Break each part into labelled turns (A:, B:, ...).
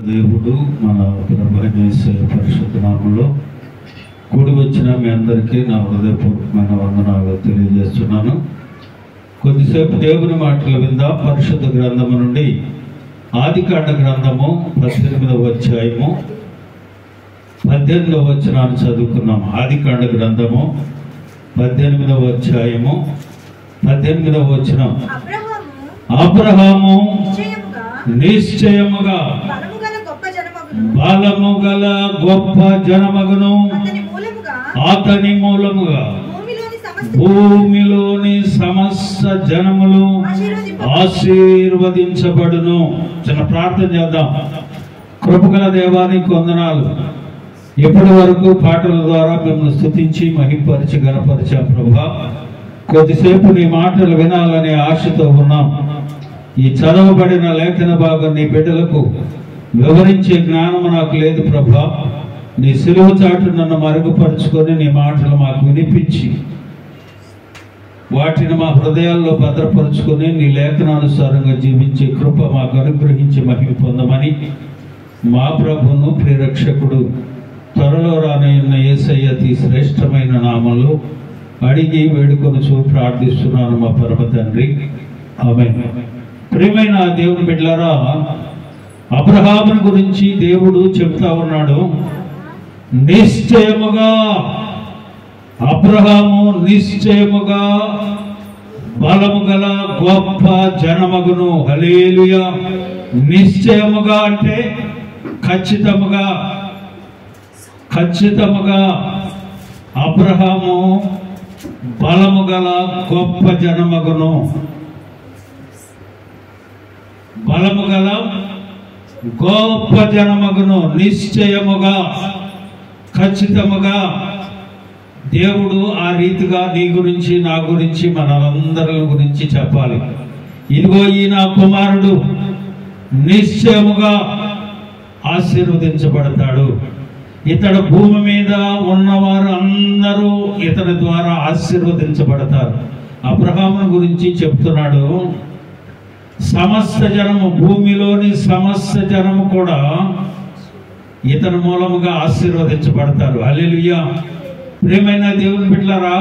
A: దేవుడు మన ప్రభువైన యేసయ్య పరిశుద్ధ నామములో కూడి వచ్చిన మీ అందరికీ నా హృదయపూర్వకమైన వందనాలు తెలియజేస్తున్నాను. కొద్దిసేపు దేవుని మాటలు విందాం. పరిశుద్ధ గ్రంథము నుండి ఆదికాండ గ్రంథము 18వ అధ్యాయము 18వ వచనాన్ని చదువుకున్నాం. ఆదికాండ గ్రంథము 18వ అధ్యాయము 18వ వచనం. అబ్రహాము నిశ్చయముగా బలము గల గొప్ప జనమగును, అతని మూలముగా భూమిలోని సమస్త జనములు ఆశీర్వదించబడును. చిన్న ప్రార్థన చేద్దాం. కృపగల దేవానికి వందనాలు. ఇప్పటి వరకు పాటల ద్వారా మిమ్మల్ని స్తుతించి మహింపరిచి గణపరిచాం ప్రభువా. కొద్దిసేపు నీ మాటలు వినాలనే ఆశతో ఉన్నాం. ఈ చదవబడిన లేఖన భాగం నీ బిడ్డలకు వివరించే జ్ఞానము నాకు లేదు ప్రభువా. నీ సిలువ చాటు నన్ను మరుగుపరుచుకొని నీ మాటలు మాకు వినిపించి వాటిని మా హృదయాల్లో భద్రపరుచుకొని నీ లేఖనానుసారంగా జీవించే కృప మాకు అనుగ్రహించి మహిమ పొందమని మా ప్రభువును ప్రియరక్షకుడు త్వరలో రానయ్యున్న యేసయ్య అతి శ్రేష్టమైన నామంలో అడిగి వేడుకొనుచు ప్రార్థిస్తున్నాను మా పరమ తండ్రి, ఆమేన్. ప్రియమైన దేవుని బిడ్డలారా, అబ్రహామును గురించి దేవుడు చెప్తా ఉన్నాడు. నిశ్చయముగా అబ్రహాము నిశ్చయముగా బలము గల గొప్ప జనమగును. హల్లెలూయా. నిశ్చయముగా అంటే ఖచ్చితముగా అబ్రహాము బలము గల గొప్ప జనమగును. బలము గల గొప్ప జనమగును. నిశ్చయముగా ఖచ్చితముగా దేవుడు ఆ రీతిగా నీ గురించి నా గురించి మనందరి గురించి చెప్పాలి. ఇదిగో ఈ నా కుమారుడు నిశ్చయముగా ఆశీర్వదించబడతాడు. ఇతడు భూమి మీద ఉన్నవారు అందరూ ఇతని ద్వారా ఆశీర్వదించబడతారు. అబ్రహామును గురించి చెప్తున్నాడు. సమస్త జనము, భూమిలోని సమస్త జనము కూడా ఇతని మూలముగా ఆశీర్వదించబడతారు. హల్లెలూయా. ప్రియమైన దేవుని బిడ్డలారా,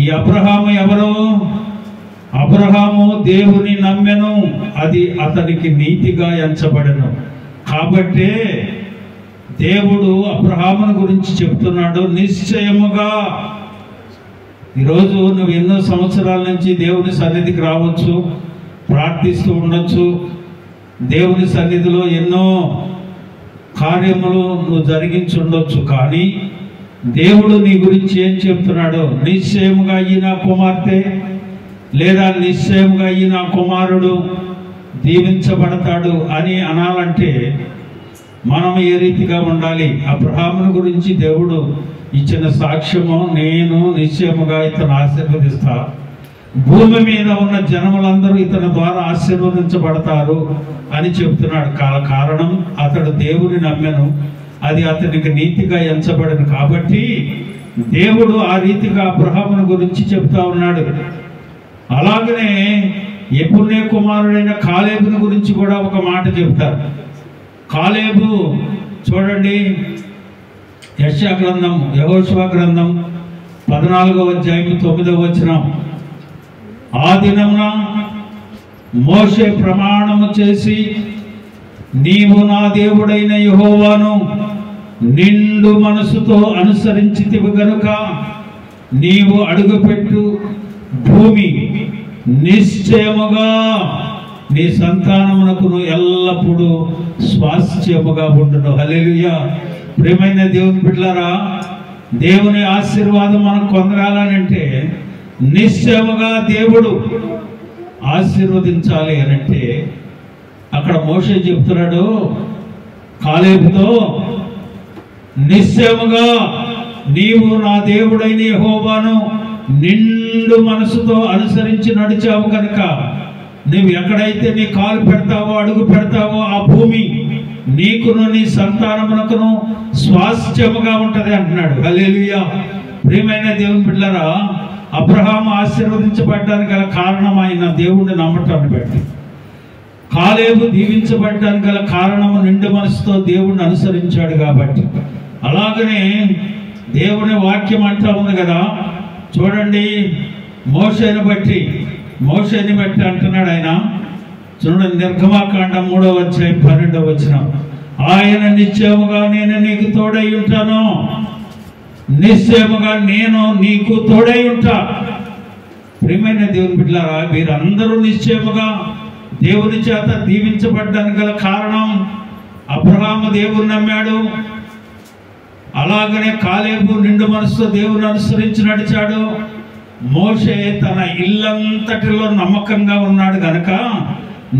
A: ఈ అబ్రహాము ఎవరు? అబ్రహాము దేవుని నమ్మెను, అది అతనికి నీతిగా ఎంచబడెను. కాబట్టే దేవుడు అబ్రహామును గురించి చెప్తున్నాడు నిశ్చయముగా. ఈరోజు నువ్వు ఎన్నో సంవత్సరాల నుంచి దేవుని సన్నిధికి రావచ్చు, ప్రార్థిస్తూ ఉండొచ్చు, దేవుని సన్నిధిలో ఎన్నో కార్యములు నువ్వు జరిగించి ఉండొచ్చు. కానీ దేవుడు నీ గురించి ఏం చెప్తున్నాడు? నిశ్చయముగా ఈ నా కుమార్తె లేదా నిశ్చయముగా ఈ నా కుమారుడు దీవించబడతాడు అని అనాలంటే మనం ఏ రీతిగా ఉండాలి? అబ్రహామును గురించి దేవుడు ఇచ్చిన సాక్ష్యము, నేను నిశ్చయముగా ఇతను ఆశీర్వదిస్తా, భూమి మీద ఉన్న జనములందరూ ఇతని ద్వారా ఆశీర్వదించబడతారు అని చెప్తున్నాడు. కారణం అతడు దేవుని నమ్మెను, అది అతనికి నీతిగా ఎంచబడను. కాబట్టి దేవుడు ఆ రీతిగా అబ్రహామును గురించి చెప్తా ఉన్నాడు. అలాగనే యెఫున్నె కుమారుడైన కాలేబుని గురించి కూడా ఒక మాట చెప్తారు. కాలేబు చూడండి, యెషయా గ్రంథం, యెహోషువ గ్రంథం 14వ అధ్యాయం 9వ వచనం. ఆ దినమున మోషే ప్రమాణము చేసి, నీవు నా దేవుడైన యెహోవాను నిండు మనసుతో అనుసరించితివి గనుక నీవు అడుగుపెట్టు భూమి నిశ్చయముగా నీ సంతానమునకును ఎల్లప్పుడూ స్వాస్థ్యముగా ఉండును. హల్లెలూయా. ప్రియమైన దేవుని బిడ్డలారా, దేవుని ఆశీర్వాదం మనం పొందాలంటే నిశ్చయముగా దేవుడు ఆశీర్వదించాలి అనంటే అక్కడ మోషే చెప్తున్నాడు కాలేబుతో, నిశ్చయముగా నీవు నా దేవుడైన యెహోవాను నిండు మనసుతో అనుసరించి నడిచావు కనుక నువ్వు ఎక్కడైతే నీ కాలు పెడతావో, అడుగు పెడతావో ఆ భూమి నీకును నీ సంతానమునకును స్వాస్థ్యముగా ఉంటది అంటున్నాడు. హల్లెలూయా. ప్రియమైన దేవుని బిడ్డలారా, అబ్రహాము ఆశీర్వదించబడ్డానికి గల కారణం ఆయన దేవుణ్ణి నమ్మటాన్ని బట్టి. కాలేబు దీవించబడడానికి గల కారణము నిండు మనసుతో దేవుణ్ణి అనుసరించాడు కాబట్టి. అలాగనే దేవుని వాక్యం అంటా ఉంది కదా, చూడండి, మోషేని బట్టి అంటున్నాడు ఆయన. చూడండి, నిర్గమాకాండం 3వ అధ్యాయం 12వ వచనం, ఆయన నిశ్చయముగా నేను నీకు తోడై ఉంటాను, నిశ్చయముగా నేను నీకు తోడై ఉంటా. ప్రియమైన దేవుని బిడ్డలారా, వీరందరూ నిశ్చయముగా దేవుని చేత దీవించబడ్డానికి గల కారణం, అబ్రహాము దేవుని నమ్మాడు, అలాగనే కాలేబు నిండు మనసుతో దేవుని అనుసరించి నడిచాడు, మోషే తన ఇల్లంతటిలో నమ్మకంగా ఉన్నాడు గనక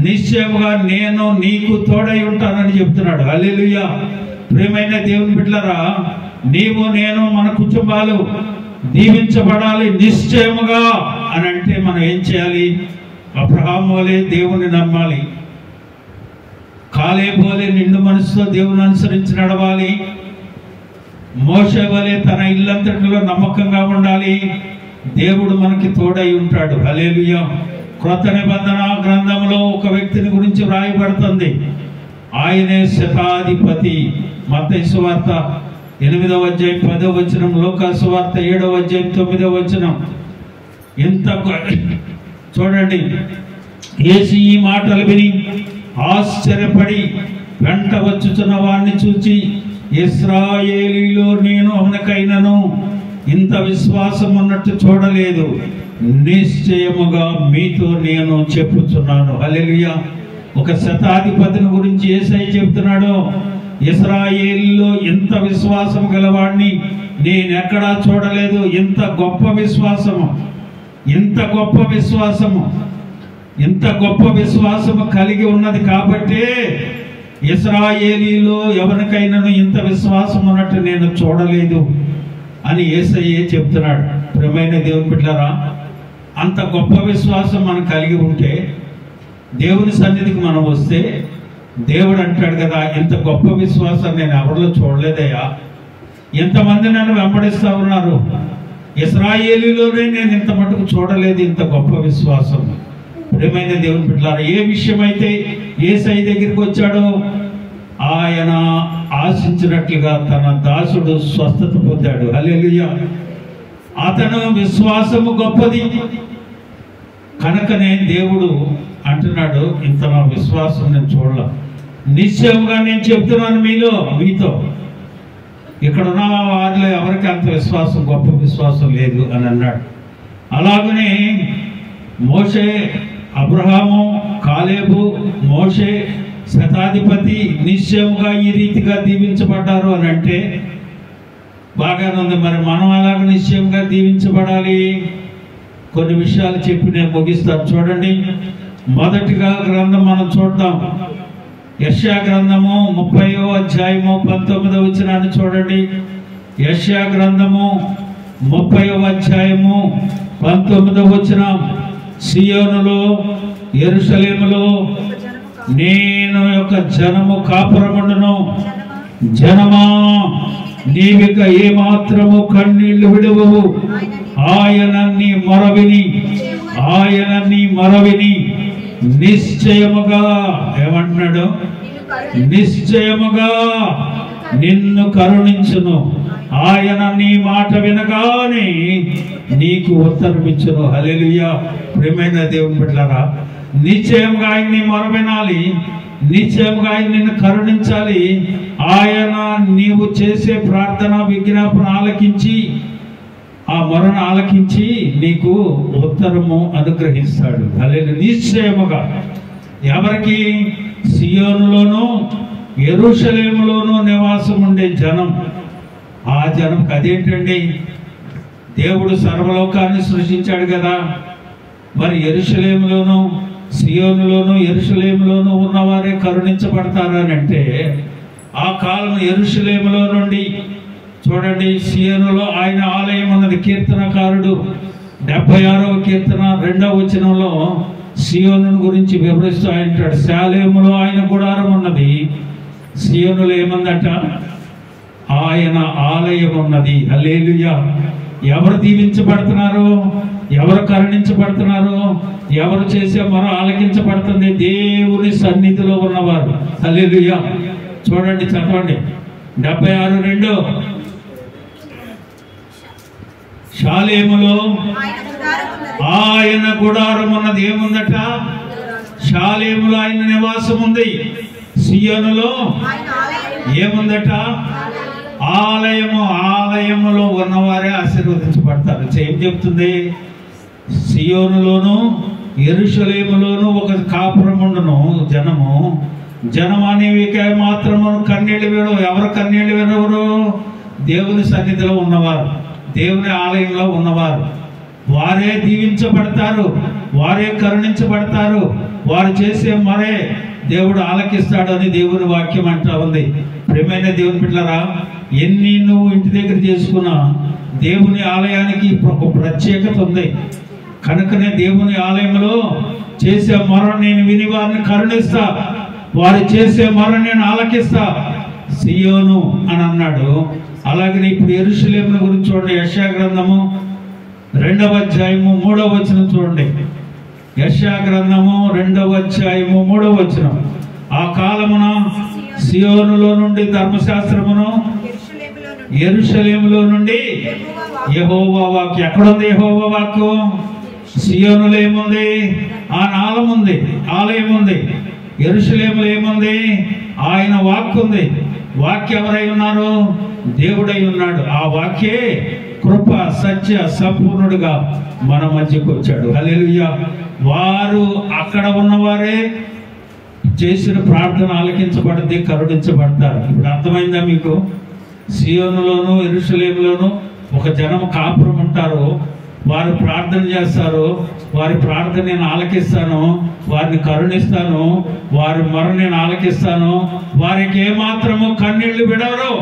A: నిశ్చయముగా నేను నీకు తోడై ఉంటానని చెప్తున్నాడు. హల్లెలూయా. ప్రియమైన దేవుని బిడ్డలారా, నీవు నేను మన కుటుంబాలు దీవించబడాలి నిశ్చయముగా అని అంటే మనం ఏం చేయాలి? అబ్రహాము వలె దేవుని నమ్మాలి, కాలేబు వలె నిండు మనసుతో దేవుని అనుసరించి నడవాలి, మోషే వలె తన ఇల్లంతటిలో నమ్మకంగా ఉండాలి. దేవుడు మనకి తోడై ఉంటాడు. హల్లెలూయా. క్రొత్త నిబంధన గ్రంథంలో ఒక వ్యక్తిని గురించి వ్రాయబడుతుంది, ఆయనే శతాధిపతి. మత్తయి సువార్త 8వ అధ్యాయం 10వ వచనం, లూకా సువార్త 7వ అధ్యాయం 9వ వచనం. ఇంత చూడండి, యేసు ఈ మాటలు విని ఆశ్చర్యపడి వెంట వచ్చుచున్న వారిని చూచి, ఇశ్రాయేలీలో నేను అవనకైనను ఇంత విశ్వాసం ఉన్నట్టు చూడలేదు, నిశ్చయముగా మీతో నేను చెప్పుచున్నాను. హల్లెలూయా. ఒక శతాధిపతిని గురించి యేసయ్య చెప్తున్నాడు, ఇశ్రాయేలీలో ఇంత విశ్వాసం గలవాడిని నేను ఎక్కడా చూడలేదు. ఇంత గొప్ప విశ్వాసము కలిగి ఉన్నది కాబట్టే ఇశ్రాయేలీలో ఎవరికైనాను ఇంత విశ్వాసం ఉన్నట్టు నేను చూడలేదు అని యేసయ్యే చెప్తున్నాడు. ప్రియమైన దేవుని బిడ్డలారా, అంత గొప్ప విశ్వాసం మనం కలిగి ఉంటే దేవుని సన్నిధికి మనం వస్తే దేవుడు అంటాడు కదా, ఇంత గొప్ప విశ్వాసం నేను ఎవరిలో చూడలేదయ్యా, ఎంతమంది నన్ను వెంబడిస్తా ఉన్నారు, ఇశ్రాయేలీలోనే నేను ఇంత మటుకు చూడలేదు ఇంత గొప్ప విశ్వాసం. ప్రియమైన దేవుని బిడ్డలారా, ఏ విషయం అయితే యేసయ్య దగ్గరికి వచ్చాడో ఆయన ఆశించినట్లుగా తన దాసుడు స్వస్థత పొందాడు. హల్లెలూయా. అతను విశ్వాసము గొప్పది కనుకనే దేవుడు అంటున్నాడు, ఇంత నా విశ్వాసం నేను చూడలే, నిశ్చయంగా నేను చెప్తున్నాను మీతో ఇక్కడ ఉన్న వారిలో ఎవరికి అంత విశ్వాసం, గొప్ప విశ్వాసం లేదు అని అన్నాడు. అలాగనే మోషే, అబ్రహాము, కాలేబు, మోషే శతాధిపతి నిశ్చయముగా ఈ రీతిగా దీవించబడ్డారు అని అంటే బాగానే ఉంది. మరి మనం అలాగ నిశ్చయంగా దీవించబడాలి. కొన్ని విషయాలు చెప్పి నేను ముగిస్తాను. చూడండి, మొదటిగా గ్రంథం మనం చూద్దాం. యెషయా గ్రంథము 30వ అధ్యాయము 19వ వచనాన్ని చూడండి. యెషయా గ్రంథము 30వ అధ్యాయము 19వ వచనం, సియోనులో యెరూషలేములో నేను యొక్క జనము కాపురముండును, జనమా నీవిక ఏమాత్రము కన్నీళ్లు విడువవు, ఆయన నీ మొరవిని నిశ్చయముగా ఏమంటున్నాడు, నిశ్చయముగా నిన్ను కరుణించును, ఆయన నీ మాట వినగానే నీకు ఉత్తరమిచ్చును. హల్లెలూయా. ప్రియమైన దేవుని బిడ్డలారా, నిశ్చయంగా ఆయన్ని మొరవినాలి, నిశ్చయంగా ఆయన నిన్ను కరుణించాలి. ఆయన నీవు చేసే ప్రార్థన విజ్ఞాపన ఆలకించి, ఆ మొరను ఆలకించి నీకు ఉత్తరము అనుగ్రహిస్తాడు. హల్లెలూయా. నిశ్చయముగా ఎవరికి? సియోనులోను యెరూషలేములోను నివాసం ఉండే జనం. ఆ జనంకి అదేంటండి, దేవుడు సర్వలోకాన్ని సృష్టించాడు కదా, మరి యెరూషలేములోను సియోనులోను యెరూషలేములోను ఉన్నవారే కరుణించబడతారని అంటే, ఆ కాలం యెరూషలేములో నుండి చూడండి, సియోనులో ఆయన ఆలయం ఉన్నది. కీర్తనకారుడు 76వ కీర్తన 2వ వచనంలో సియోను గురించి వివరిస్తూ అంటాడు, శాలేములో ఆయన గుడారం ఉన్నది, సియోనులో ఏమందట, ఆయన ఆలయం ఉన్నది. హల్లెలూయా. ఎవరు దీవించబడుతున్నారు? ఎవరు కరుణించబడుతున్నారు? ఎవరు చేసే మొర ఆలకించబడుతుంది? దేవుని సన్నిధిలో ఉన్నవారు. హల్లెలూయా. చూడండి, చదవండి 76:2. షాలేములో ఆయన గుడారం ఉన్నది. ఏముందట? షాలేములో ఆయన నివాసం ఉంది. సియోనులో ఏముందట? ఆలయము. ఆలయములో ఉన్నవారే ఆశీర్వదించబడతారు. ఏం చెప్తుంది? సియోనులోను యెరూషలేములోను ఒక కాపురం ఉండును జనము అనేవికే మాత్రము కన్నీళ్లు విడవు. ఎవరు కన్నీళ్లు విడవరు? దేవుని సన్నిధిలో ఉన్నవారు, దేవుని ఆలయంలో ఉన్నవారు. వారే దీవించబడతారు, వారే కరుణించబడతారు. వారు చేసే మరే దేవుడు ఆలకిస్తాడు అని దేవుని వాక్యం అంటా ఉంది. ప్రియమైన దేవుని బిడ్డలారా, ఎన్ని నువ్వు ఇంటి దగ్గర చేసుకున్నా దేవుని ఆలయానికి ఒక ప్రత్యేకత ఉంది. కనుకనే దేవుని ఆలయంలో చేసే మొర నేను విని వారిని కరుణిస్తా, వారు చేసే మొర నేను ఆలకిస్తా సియోను అని అన్నాడు. అలాగే ఇప్పుడు యెరూషలేమును గురించి చూడండి. యెషయా గ్రంథము 2వ అధ్యాయము 3వ వచనం చూడండి. యెషయా గ్రంథము 2వ అధ్యాయము 3వ వచనం. ఆ కాలమున సియోనులో నుండి ధర్మశాస్త్రమును, యెరూషలేములో నుండి యెహోవా వాక్కు. ఎక్కడుంది యెహోవా వాక్కు? సియోనులో ఏముంది? ఆ నాలం ఉంది, ఆలయం ఉంది. యెరూషలేములో ఏముంది? ఆయన వాక్కు ఉంది. వాక్యం ఎవరై ఉన్నారు? దేవుడై ఉన్నాడు. ఆ వాక్యే కృప సత్య సంపూర్ణుడుగా మన మధ్యకు వచ్చాడు. హల్లెలూయా. వారు అక్కడ ఉన్నవారే చేసిన ప్రార్థన ఆలకించబడింది, కరుణించబడతారు. ఇప్పుడు అర్థమైందా మీకు? సియోనులోను యెరూషలేములోను ఒక జనం కాపురం ఉంటారు. వారు ప్రార్థన చేస్తారు. వారి ప్రార్థన నేను ఆలకిస్తాను, వారిని కరుణిస్తాను, వారి మొర నేను ఆలకిస్తాను. వారికి ఏమాత్రము కన్నీళ్లు విడవరు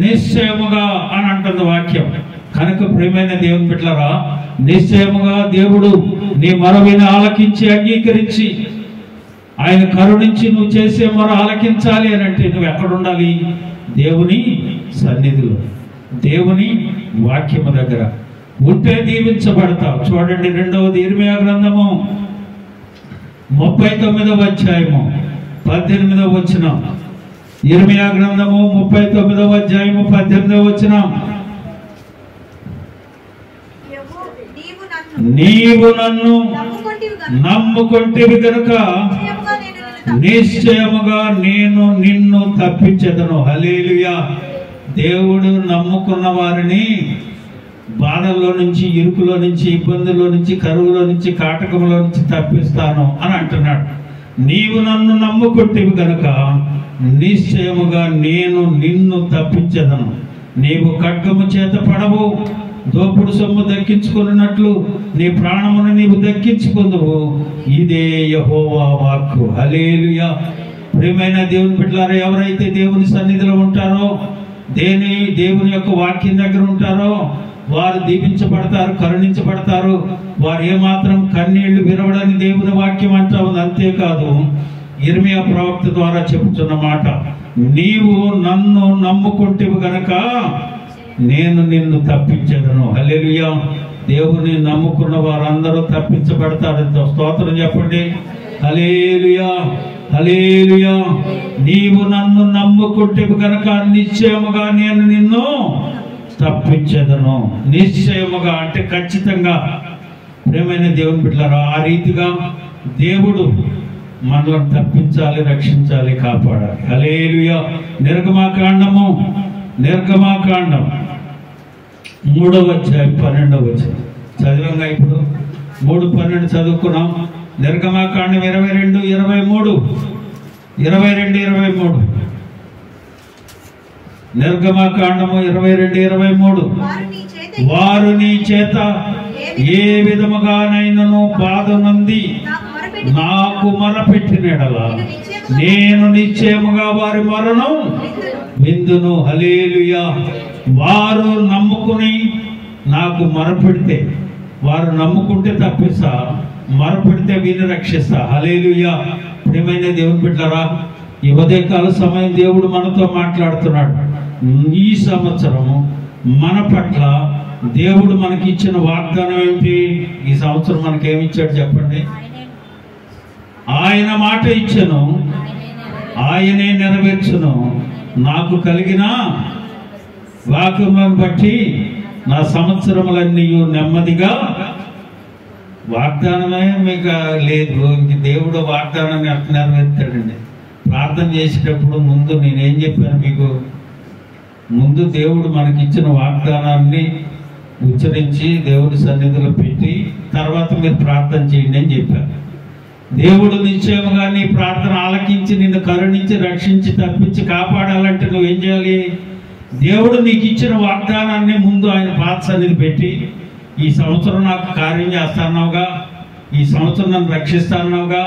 A: నిశ్చయముగా అని అంటుంది వాక్యం. కనుక ప్రియమైన దేవుని బిడ్డలారా, నిశ్చయముగా దేవుడు నీ మొర విని ఆలకించి అంగీకరించి ఆయన కరుణించి నువ్వు చేసే మొర ఆలకించాలి అని అంటే నువ్వు ఎక్కడ ఉండాలి? దేవుని సన్నిధిలో, దేవుని వాక్యము దగ్గర ఉంటే దీవించబడతావు. చూడండి 2వది ఇర్మీయా గ్రంథము 39వ అధ్యాయము 18వ వచనం. ఇర్మీయా గ్రంథము 39వ అధ్యాయము 18వ వచనం. నీవు నన్ను నమ్ముకొంటివి గనుక నిశ్చయముగా నేను నిన్ను తప్పించెదను. హల్లెలూయా. దేవుడు నమ్ముకున్న వారిని బాధల్లో నుంచి, ఇరుకులో నుంచి, ఇబ్బందుల్లో నుంచి, కరువులో నుంచి, కాటకంలో నుంచి తప్పిస్తాను అని అంటున్నాడు. నీవు నన్ను నమ్ముకొంటివి గనుక నిశ్చయముగా నేను నిన్ను తప్పించెదను. నీవు ఖడ్గము చేత పడవు, దోపుడు సొమ్ము దక్కించుకున్నట్లు నీ ప్రాణమును నీవు దక్కించుకుందువు. ఇదే యెహోవా వాక్కు. హల్లెలూయా. ప్రియమైన దేవుని బిడ్డలారా, ఎవరైతే దేవుని సన్నిధిలో ఉంటారో, దేవుని యొక్క వాక్యం దగ్గర ఉంటారో వారు దీవించబడతారు, కరుణించబడతారు. వారు ఏమాత్రం కన్నీళ్లు విరవడని దేవుని వాక్యం అంటా ఉంది. అంతేకాదు ఇర్మీయా ప్రవక్త ద్వారా చెబుతున్న మాట, నీవు నన్ను నమ్ముకుంటేవు గనక నేను నిన్ను తప్పించెదను. హల్లెలూయా. దేవుని నమ్ముకున్న వారందరూ తప్పించబడతారు. స్తోత్రం చెప్పండి. హల్లెలూయా, హల్లెలూయా. నీవు నన్ను నమ్ముకుంటేవు గనక నిశ్చయముగా నేను నిన్ను తప్పించెదను. నిశ్చయముగా అంటే ఖచ్చితంగా. ప్రియమైన దేవుని బిడ్డలారా, ఆ రీతిగా దేవుడు మనల్ని తప్పించాలి, రక్షించాలి, కాపాడాలి. హల్లెలూయా. నిర్గమాకాండము 3వ అధ్యాయం 12వ వచనం చదివంగా. ఇప్పుడు 3:12 చదువుకున్నాం. నిర్గమాకాండం 22:23 నిర్గమాకాండము 22:23 వారు నీ చేత ఏ విధముగానైనను బాధ నొంది నాకు మొరపెట్టిన యెడల నేను నిశ్చయముగా వారి మొరను విందును. హల్లెలూయా. వారు నమ్ముకుని నాకు మొరపెడితే, వారు నమ్ముకుంటే తప్పిస్తా, మొరపెడితే వీరిని రక్షిస్తా. హల్లెలూయా. ప్రియమైన దేవుని బిడ్డలారా, ఈ ఉదయకాల సమయం దేవుడు మనతో మాట్లాడుతున్నాడు. ఈ సంవత్సరము మన పట్ల దేవుడు మనకి ఇచ్చిన వాగ్దానం ఏమిటి? ఈ సంవత్సరం మనకేమిచ్చాడు చెప్పండి? ఆయన మాట ఇచ్చెను, ఆయనే నెరవేర్చును. నాకు కలిగిన వాక్యములను బట్టి నా సంవత్సరములన్నీ నెమ్మదిగా. వాగ్దానమే మీకు లేదు, ఇంక దేవుడు వాగ్దానాన్ని అట్లా నెరవేర్తాడండి. ప్రార్థన చేసేటప్పుడు ముందు నేనేం చెప్పాను మీకు? ముందు దేవుడు మనకిచ్చిన వాగ్దానాన్ని ఉచ్చరించి దేవుడి సన్నిధిలో పెట్టి తర్వాత మీరు ప్రార్థన చేయండి అని చెప్పారు. దేవుడు నిశ్చయముగా నీ ప్రార్థన ఆలకించి నిన్ను కరుణించి రక్షించి తప్పించి కాపాడాలంటే నువ్వేం చేయాలి? దేవుడు నీకు ఇచ్చిన వాగ్దానాన్ని ముందు ఆయన పాత సన్నిధి పెట్టి, ఈ సంవత్సరం నాకు కార్యం చేస్తాన్నావుగా, ఈ సంవత్సరం నన్ను రక్షిస్తాన్నావుగా,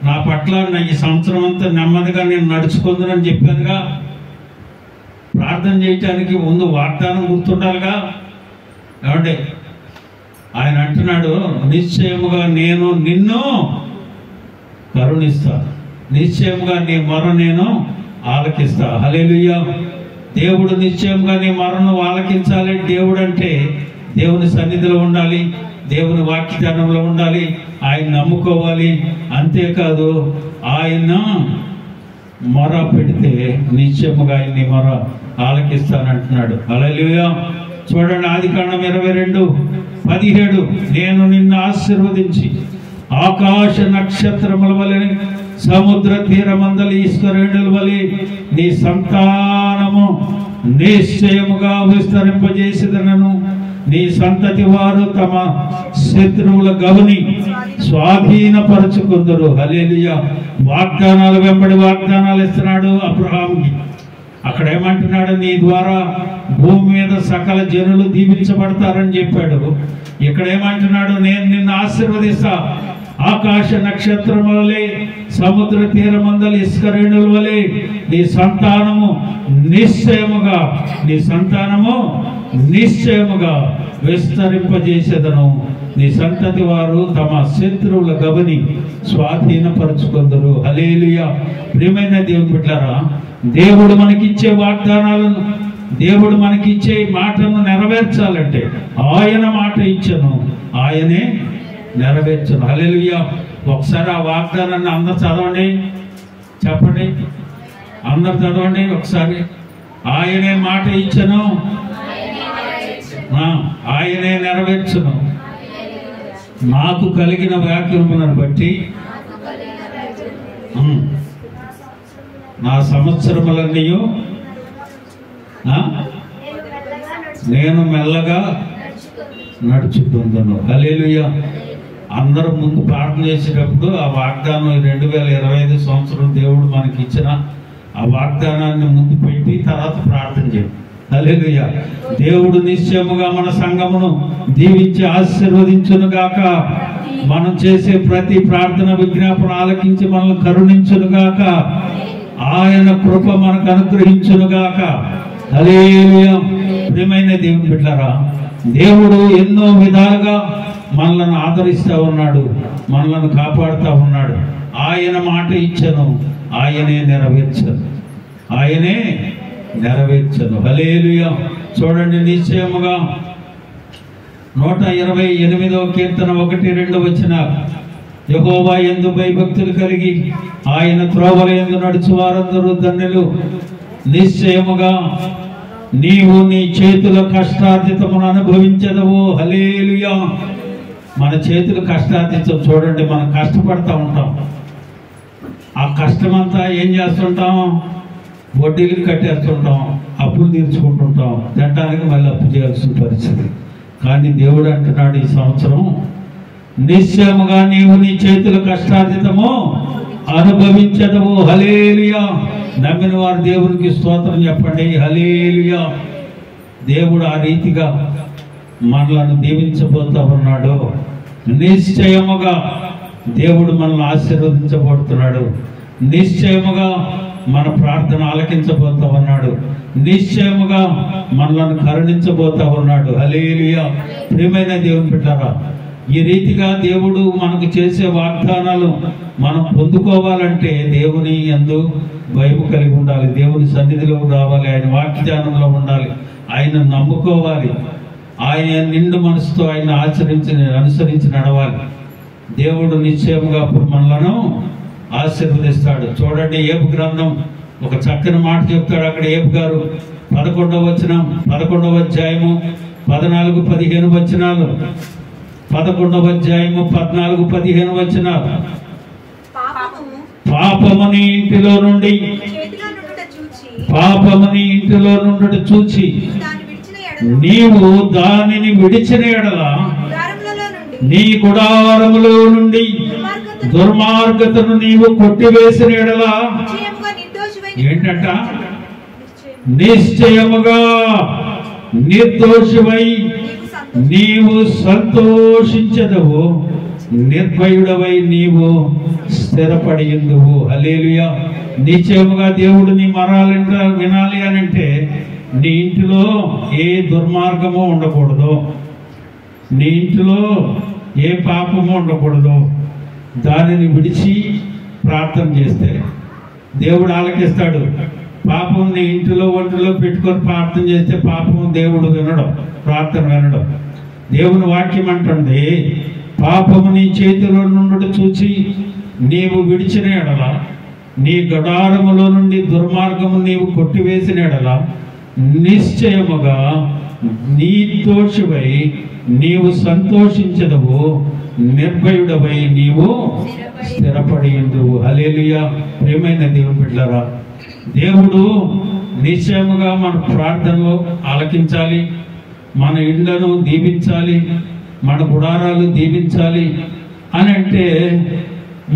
A: నా పట్ల ఈ సంవత్సరం అంతా నెమ్మదిగా నేను నడుచుకుందునని చెప్పానుగా. ప్రార్థన చేయటానికి ముందు వాగ్దానం గుర్తుండాలిగా. ఏమండి, ఆయన అంటున్నాడు, నిశ్చయముగా నేను నిన్ను కరుణిస్తాను, నిశ్చయముగా నీ మొర నేను ఆలకిస్తా. హల్లెలూయా. దేవుడు నిశ్చయంగా నీ మొరను ఆలకించాలి. దేవుడు అంటే దేవుని సన్నిధిలో ఉండాలి, దేవుని వాక్యజ్ఞానంలో ఉండాలి, ఆయన నమ్ముకోవాలి. అంతేకాదు ఆయన మొర పెడితే నిశ్చయముగా ఆయన మొర ఆలకిస్తానంటున్నాడు. హల్లెలూయా. చూడండి, ఆదికాండం 22:17, నేను నిన్ను ఆశీర్వదించి ఆకాశ నక్షత్రముల వలె సముద్ర తీరమందలి ఈశ్వరేణుల వలె నీ సంతానము నిశ్చయముగా విస్తరింపజేసేదనను. నీ సంతతి వారు తమ శత్రువుల గవని స్వాధీనపరచుకుందరు. హల్లెలూయా. వాగ్దానాలు వెంబడి వాగ్దానాలు ఇస్తున్నాడు అబ్రహాంకి. అక్కడ ఏమంటున్నాడు? నీ ద్వారా భూమి మీద సకల జనులు దీవించబడతారని చెప్పాడు. ఇక్కడ ఏమంటున్నాడు? నేను నిన్ను ఆశీర్వదిస్తా, ఆకాశ నక్షత్రముల వలె సముద్ర తీరమందలి ఇసుకరేణుల వలె నీ సంతానము నిశ్చయముగా, నీ సంతానము నిశ్చయముగా విస్తరింపజేసేదను. నీ సంతతి వారు తమ శత్రువుల గవని స్వాధీనపరచుకుందరు. హల్లెలూయా. ప్రియమైన దేవుని బిడ్డలారా, దేవుడు మనకిచ్చే వాగ్దానాలను, దేవుడు మనకిచ్చే మాటను నెరవేర్చాలంటే ఆయన మాట ఇచ్చను, ఆయనే నెరవేర్చను. హల్లెలూయా. ఒకసారి ఆ వాగ్దానాన్ని అందరు చదవండి, చెప్పండి, అందరు చదవండి ఒకసారి. ఆయనే మాట ఇచ్చను, ఆయనే నెరవేర్చును. నాకు కలిగిన వాక్యములను బట్టి నా సంవత్సరములన్నీ నేను మెల్లగా నడుచుకుందును. హల్లెలూయా. అందరూ ముందు ప్రార్థన చేసేటప్పుడు ఆ వాగ్దానం 2025 సంవత్సరం దేవుడు మనకి ఇచ్చిన ఆ వాగ్దానాన్ని ముందు పెట్టి తర్వాత ప్రార్థన చేయండి. హల్లెలూయా. దేవుడు నిశ్చయముగా మన సంఘమును దీవించి ఆశీర్వదించును గాక. మనం చేసే ప్రతి ప్రార్థన విజ్ఞాపన ఆలకించి మనల్ని కరుణించును గాక. ఆయన కృప మనకు అనుగ్రహించును గాక. హల్లెలూయా. ప్రియమైన దేవుని బిడ్డలారా, దేవుడు ఎన్నో విధాలుగా మనలను ఆదరిస్తూ ఉన్నాడు, మనలను కాపాడుతూ ఉన్నాడు. ఆయన మాట ఇచ్చను, ఆయనే నెరవేర్చను, ఆయనే నెరవేర్చను. హల్లెలూయా. చూడండి, నిశ్చయముగా 128వ కీర్తన 1-2 వచనాలు. యెహోవా యందు భయభక్తులు కలిగి ఆయన త్రోవల యందు నడుచు వారందరూ ధన్యులు. నిశ్చయముగా నీవు నీ చేతుల కష్టార్జితమును అనుభవించదవు. హల్లెలూయా. మన చేతుల కష్టార్జితం చూడండి, మనం కష్టపడతా ఉంటాం. ఆ కష్టమంతా ఏం చేస్తుంటాం? వడ్డీలు కట్టేస్తుంటాం, అప్పులు తీర్చుకుంటుంటాం, తినడానికి మళ్ళీ అప్పు చేయాల్సిన పరిస్థితి. కానీ దేవుడు అంటున్నాడు, ఈ సంవత్సరం నిశ్చయముగా నీవు నీ చేతుల కష్టార్జితము అనుభవించదవు. హల్లెలూయా. నమ్మిన వారు దేవునికి స్తోత్రం చెప్పండి. హల్లెలూయా. దేవుడు ఆ రీతిగా మనలను దీవించబోతా ఉన్నాడు. నిశ్చయముగా దేవుడు మనల్ని ఆశీర్వదించబోతున్నాడు. నిశ్చయముగా మన ప్రార్థన ఆలకించబోతా ఉన్నాడు. నిశ్చయముగా మనలను కరుణించబోతా ఉన్నాడు. హల్లెలూయా. ప్రియమైన దేవుని బిడ్డలారా, ఈ రీతిగా దేవుడు మనకు చేసే వాగ్దానాలు మనం పొందుకోవాలంటే దేవుని యందు భయం కలిగి ఉండాలి, దేవుని సన్నిధిలో రావాలి, ఆయన వాక్యజ్ఞానంలో ఉండాలి, ఆయన నమ్ముకోవాలి. ఆయన నిండు మనసుతో ఆయన అనుసరించి నడవాలి. దేవుడు నిశ్చయముగా అప్పుడు మనలను ఆశీర్వదిస్తాడు. చూడండి, ఏబు గ్రంథం ఒక చక్కని మాట చెప్తాడు. అక్కడ ఏబు గారు 11వ వచనం, 11వ అధ్యాయము 14-15 వచనాలు, 11వ అధ్యాయము 14-15 వచనాలు. పాపముని ఇంటిలో నుండి చూచి నీవు దానిని విడిచిన ఎడల నీ గుడారములో నుండి దుర్మార్గతను నీవు కొట్టివేసిన ఎడల ఏంటంట? నిశ్చయముగా నిర్దోషివై నీవు సంతోషించదవు, నిర్భయుడవై నీవు స్థిరపడియుందువు. హల్లెలూయా. నిశ్చయముగా దేవుడు నీ మరాలంట వినాలి అని అంటే నీ ఇంటిలో ఏ దుర్మార్గము ఉండకూడదు, నీ ఇంటిలో ఏ పాపము ఉండకూడదు. దానిని విడిచి ప్రార్థన చేస్తే దేవుడు ఆలకిస్తాడు. పాపం నీ ఇంటిలో ఒంటిలో పెట్టుకొని ప్రార్థన చేస్తే పాపం దేవుడు వినడం, ప్రార్థన వినడం. దేవుని వాక్యం అంటుంది, పాపము నీ చేతిలో నుండి చూచి నీవు విడిచిన ఎడల నీ గడారములో నుండి దుర్మార్గము నీవు కొట్టివేసిన ఎడల నిశ్చయముగా నిర్దోషివై నీవు సంతోషించదవు, నిర్భయుడవై నీవు స్థిరపడియుందువు. హల్లెలూయా. ప్రియమైన దేవుని బిడ్డలారా, దేవుడు నిశ్చయముగా మన ప్రార్థనలో ఆలకించాలి, మన ఇళ్లను దీవించాలి, మన గుడారాలు దీవించాలి అని అంటే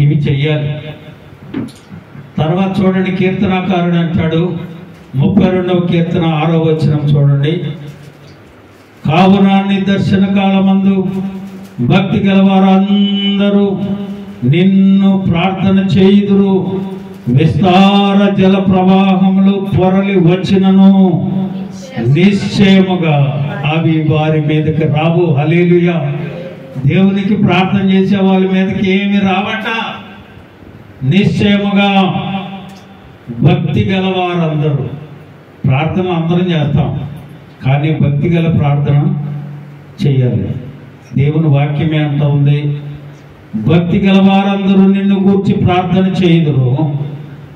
A: ఇవి చెయ్యాలి. తర్వాత చూడండి, కీర్తనాకారుడు అంటాడు 32వ కీర్తన 6వ వచనం చూడండి. కావున నిదర్శన కాలమందు భక్తి గలవారందరూ నిన్ను ప్రార్థన చేయుదురు, విస్తార జల ప్రవాహములు పొరలి వచ్చినను నిశ్చయముగా అవి వారి మీదకి రావు. హల్లెలూయా. దేవునికి ప్రార్థన చేసే వాళ్ళ మీదకి ఏమి రావట. నిశ్చయముగా భక్తి గలవారందరూ, ప్రార్థన అందరం చేస్తాం, కానీ భక్తి గల ప్రార్థన చేయాలి. దేవుని వాక్యమే అంట ఉంది, భక్తి గలవారందరూ నిన్ను గూర్చి ప్రార్థన చేయుదురు,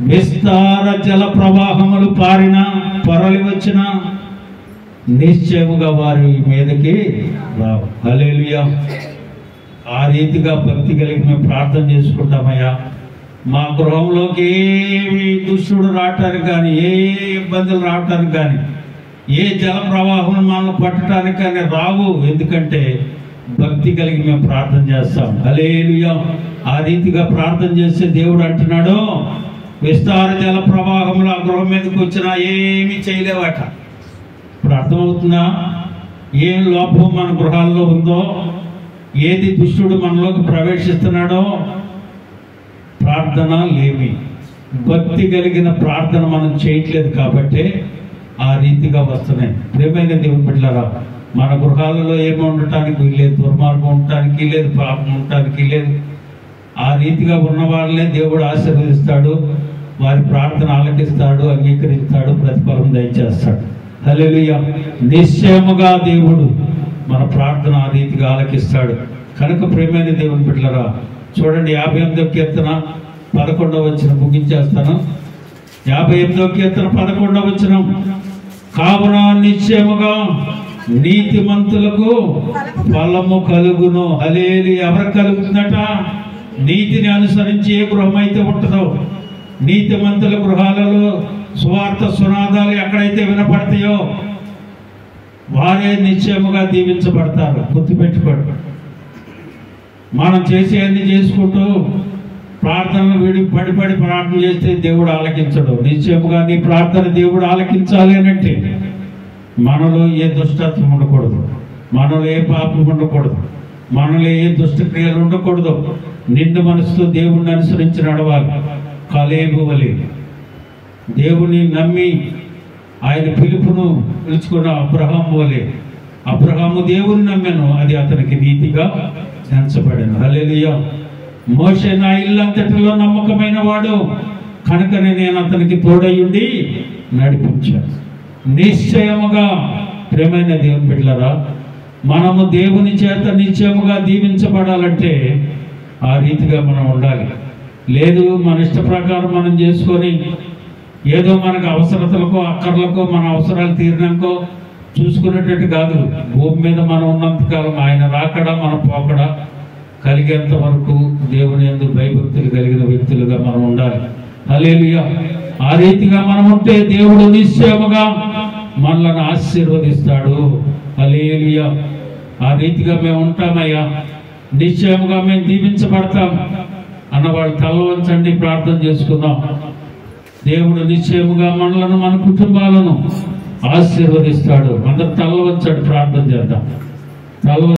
A: విస్తార జల ప్రవాహములు పారిన పొరలి వచ్చిన నిశ్చయముగా వారి మీదకి రావు. హల్లెలూయా. ఆ రీతిగా భక్తి కలిగి మేము ప్రార్థన చేసుకుంటామయ్యా. మా గృహంలోకి ఏమి దుష్టుడు రావటానికి కానీ, ఏ ఇబ్బందులు రావటానికి కానీ, ఏ జల ప్రవాహం మనల్ని పట్టడానికి కానీ రావు. ఎందుకంటే భక్తి కలిగి మేము ప్రార్థన చేస్తాం. హల్లెలూయా. ఆ రీతిగా ప్రార్థన చేస్తే దేవుడు అంటున్నాడు, విస్తార జల ప్రవాహంలో ఆ గృహం మీదకి వచ్చినా ఏమీ చేయలేవట. ఇప్పుడు అర్థమవుతుందా ఏం లోపం మన గృహాల్లో ఉందో, ఏది దుష్టుడు మనలోకి ప్రవేశిస్తున్నాడో? ప్రార్థన లేమి, భక్తి కలిగిన ప్రార్థన మనం చేయట్లేదు కాబట్టి ఆ రీతిగా వస్తున్నాయి. ప్రియమైన దేవుని బిడ్డలారా, మన గృహాలలో ఏమి ఉండటానికి వీల్లేదు, దుర్మార్గం ఉండటానికి లేదు, పాపం ఉండటానికి లేదు. ఆ రీతిగా ఉన్న వాళ్ళనే దేవుడు ఆశీర్వదిస్తాడు, వారి ప్రార్థన ఆలకిస్తాడు, అంగీకరిస్తాడు, ప్రతిఫలం దయచేస్తాడు. హల్లెలూయా. నిశ్చయముగా దేవుడు మన ప్రార్థన ఆ రీతిగా ఆలకిస్తాడు. కనుక ప్రియమైన దేవుని బిడ్డలారా, చూడండి 58వ కీర్తన 11వ వచనం ముగించేస్తాను. 58వ కీర్తన 11వ వచనం. కావున నిశ్చయముగా నీతిమంతులకు ఫలము కలుగును. హల్లెలూయా. ఎవరు కలుగుతుందట? నీతిని అనుసరించి ఏ గృహం అయితే ఉంటుందో, నీతిమంతుల గృహాలలో సువార్త సునాదాలు ఎక్కడైతే వినపడతాయో వారే నిశ్చయముగా దీవించబడతారు. గుర్తుపెట్టుకోండి. మనం చేసేవన్నీ చేసుకుంటూ ప్రార్థనలు పడి ప్రార్థన చేస్తే దేవుడు ఆలకించడు. నిశ్చయముగా నీ ప్రార్థన దేవుడు ఆలకించాలి అనంటే మనలో ఏ దుష్టత్వం ఉండకూడదు, మనలో ఏ పాపం ఉండకూడదు, మనలో ఏ దుష్టక్రియలు ఉండకూడదు. నిండు మనసుతో దేవుణ్ణి అనుసరించి నడవాలి. కలేబు వలె దేవుని నమ్మి ఆయన పిలుపును పిలుచుకున్న అబ్రహాము వలె, అబ్రహాము దేవుని నమ్మెను, అది అతనికి నీతిగా ఎంచబడెను. హల్లెలూయా. మోషే నా ఇల్లంతటిలో నమ్మకమైన వాడు, కనుకనే నేను అతనికి తోడయ్యుండి నడిపించాను. నిశ్చయముగా ప్రియమైన దేవుని బిడ్డలారా, మనము దేవుని చేత నిత్యముగా దీవించబడాలంటే ఆ రీతిగా మనం ఉండాలి. లేదు మన ఇష్ట ప్రకారం మనం చేసుకొని ఏదో మనకు అవసరతలకో అక్కర్లకో మన అవసరాలు తీరినాకో చూసుకునేటట్టు కాదు. భూమి మీద మనం ఉన్నంతకాలం ఆయన రాకడా మన పోకడా కలిగేంత వరకు దేవుని యందు భయభక్తులు కలిగిన వ్యక్తులుగా మనం ఉండాలి. హల్లెలూయా. ఆ రీతిగా మనం ఉంటే దేవుడు నిశ్చయముగా మనల్ని ఆశీర్వదిస్తాడు. హల్లెలూయా. ఆ రీతిగా మేము ఉంటామయ్యా, నిశ్చయముగా మేము దీవించబడతాం అన్నవాళ్ళు తల వంచండి, ప్రార్థన చేసుకుందాం. దేవుడు నిశ్చయముగా మనలను మన కుటుంబాలను ఆశీర్వదిస్తాడు. అందరు తల వంచండి, ప్రార్థన చేద్దాం. తల